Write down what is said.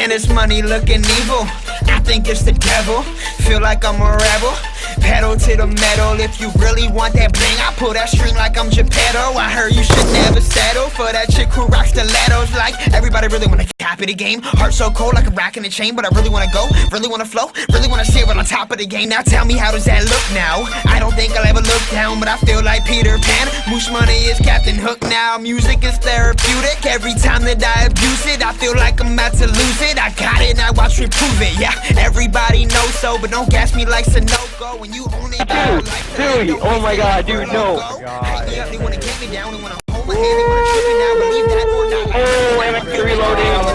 Man, this money looking evil. I think it's the devil. Feel like I'm a rebel. Pedal to the metal. If you really want that bling, I pull that string like I'm Geppetto. I heard you should never settle for that chick who rocks stilettos. Like everybody really wanna copy the game. Heart so cold like a rack in a chain, but I really wanna go, really wanna flow, really wanna sit right on top of the game. Now tell me, how does that look now? I don't think I'll ever look down, but I feel like Peter Pan. Moosh Money is Captain Hook now. Music is therapeutic. Every time that I abuse it, I feel like I'm about to lose it. I got it, now watch me prove it. Yeah, everybody knows so, but don't gas me like Sunoco. When you only got Dude, oh my god, dude, no. They wanna get me down, they wanna hold my hand, they wanna trip me now, believe that or not. Oh, I'm reloading.